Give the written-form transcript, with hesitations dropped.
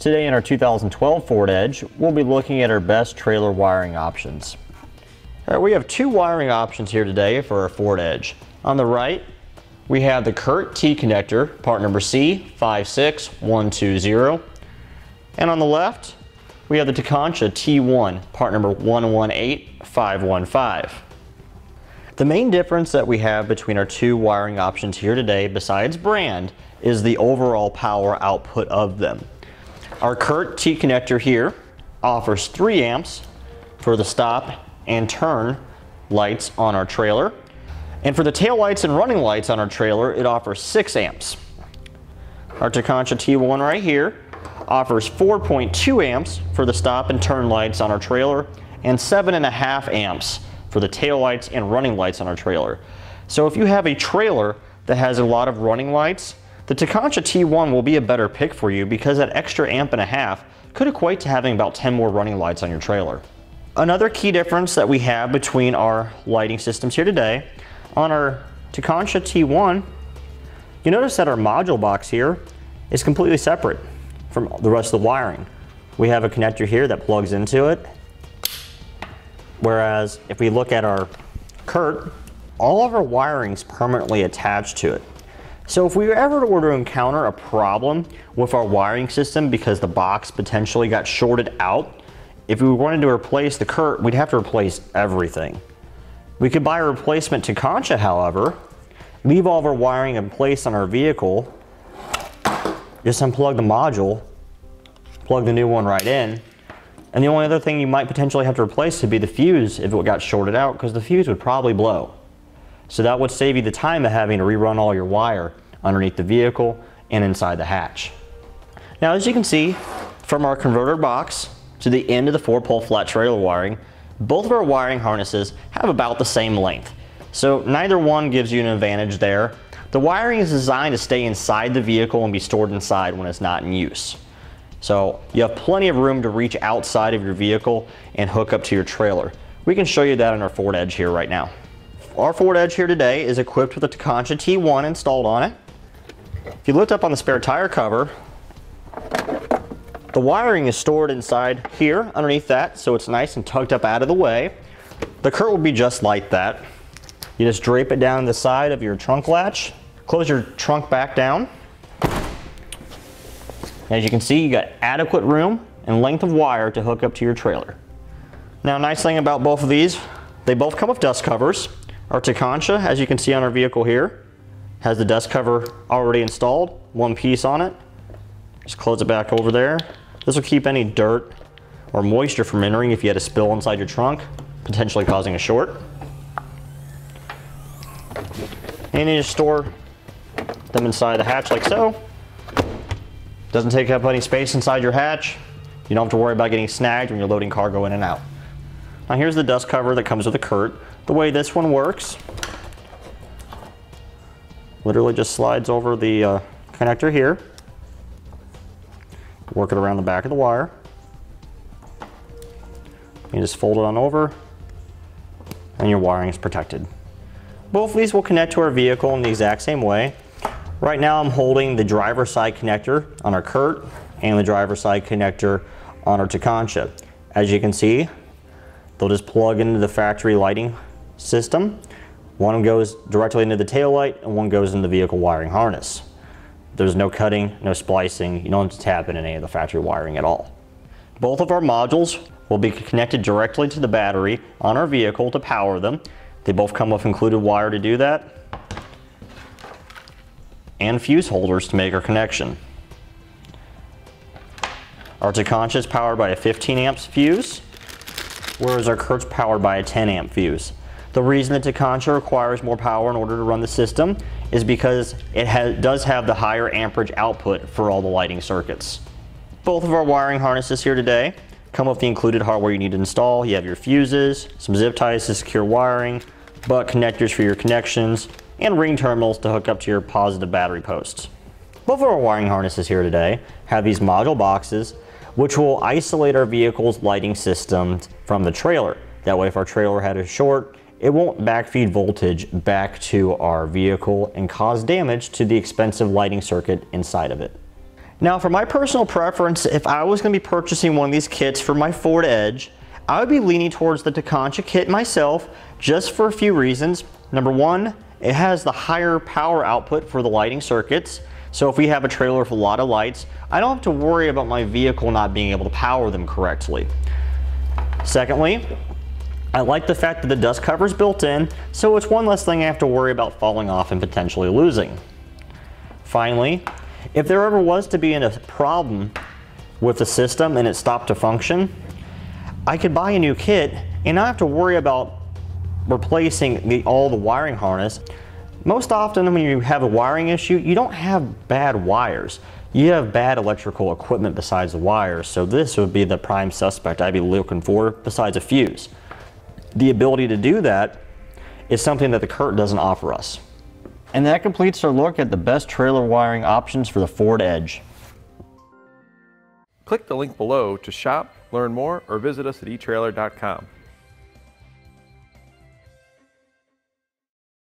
Today in our 2012 Ford Edge, we'll be looking at our best trailer wiring options. We have two wiring options here today for our Ford Edge. On the right, we have the Curt T connector, part number C56120. And on the left, we have the Tekonsha T1, part number 118515. The main difference that we have between our two wiring options here today, besides brand, is the overall power output of them. Our Curt T connector here offers 3 amps for the stop and turn lights on our trailer. And for the tail lights and running lights on our trailer, it offers 6 amps. Our Tekonsha T1 right here offers 4.2 amps for the stop and turn lights on our trailer and 7.5 amps for the tail lights and running lights on our trailer. So if you have a trailer that has a lot of running lights, the Tekonsha T1 will be a better pick for you because that extra amp and a half could equate to having about 10 more running lights on your trailer. Another key difference that we have between our lighting systems here today, on our Tekonsha T1, you notice that our module box here is completely separate from the rest of the wiring. We have a connector here that plugs into it, whereas if we look at our Curt, all of our wiring is permanently attached to it. So if we ever were to encounter a problem with our wiring system because the box potentially got shorted out, if we wanted to replace the Curt, we'd have to replace everything. We could buy a replacement Tekonsha, however, leave all of our wiring in place on our vehicle, just unplug the module, plug the new one right in, and the only other thing you might potentially have to replace would be the fuse if it got shorted out, because the fuse would probably blow. So that would save you the time of having to rerun all your wire underneath the vehicle and inside the hatch. Now, as you can see from our converter box to the end of the 4-pole flat trailer wiring, both of our wiring harnesses have about the same length. So neither one gives you an advantage there. The wiring is designed to stay inside the vehicle and be stored inside when it's not in use. So you have plenty of room to reach outside of your vehicle and hook up to your trailer. We can show you that in our Ford Edge here right now. Our Ford Edge here today is equipped with a Tekonsha T1 installed on it. If you lift up on the spare tire cover, the wiring is stored inside here underneath that, so it's nice and tucked up out of the way. The Curt will be just like that. You just drape it down the side of your trunk latch, close your trunk back down. As you can see, you got adequate room and length of wire to hook up to your trailer. Now, nice thing about both of these, they both come with dust covers. Our Tekonsha, as you can see on our vehicle here, has the dust cover already installed, one piece on it. Just close it back over there. This will keep any dirt or moisture from entering if you had a spill inside your trunk, potentially causing a short. And you just store them inside the hatch like so. Doesn't take up any space inside your hatch. You don't have to worry about getting snagged when you're loading cargo in and out. Now here's the dust cover that comes with the Curt. The way this one works, literally just slides over the connector here. Work it around the back of the wire. You just fold it on over and your wiring is protected. Both of these will connect to our vehicle in the exact same way. Right now I'm holding the driver's side connector on our Curt and the driver's side connector on our Tekonsha. As you can see, they'll just plug into the factory lighting system. One goes directly into the tail light and one goes in the vehicle wiring harness. There's no cutting, no splicing. You don't have to tap in any of the factory wiring at all. Both of our modules will be connected directly to the battery on our vehicle to power them. They both come with included wire to do that, and fuse holders to make our connection. Our Tekonsha is powered by a 15 amps fuse, whereas our Curt's powered by a 10 amp fuse. The reason the Tekonsha requires more power in order to run the system is because it does have the higher amperage output for all the lighting circuits. Both of our wiring harnesses here today come with the included hardware you need to install. You have your fuses, some zip ties to secure wiring, butt connectors for your connections, and ring terminals to hook up to your positive battery posts. Both of our wiring harnesses here today have these module boxes which will isolate our vehicle's lighting systems from the trailer. That way if our trailer had a short, it won't backfeed voltage back to our vehicle and cause damage to the expensive lighting circuit inside of it. Now for my personal preference, if I was going to be purchasing one of these kits for my Ford Edge, I would be leaning towards the Tekonsha kit myself, just for a few reasons. Number one, it has the higher power output for the lighting circuits. So if we have a trailer with a lot of lights, I don't have to worry about my vehicle not being able to power them correctly. Secondly, I like the fact that the dust cover is built in, so it's one less thing I have to worry about falling off and potentially losing. Finally, if there ever was to be a problem with the system and it stopped to function, I could buy a new kit and not have to worry about replacing all the wiring harness. Most often when you have a wiring issue, you don't have bad wires. You have bad electrical equipment besides the wires, so this would be the prime suspect I'd be looking for besides a fuse. The ability to do that is something that the Curt doesn't offer us. And that completes our look at the best trailer wiring options for the Ford Edge. Click the link below to shop, learn more, or visit us at etrailer.com.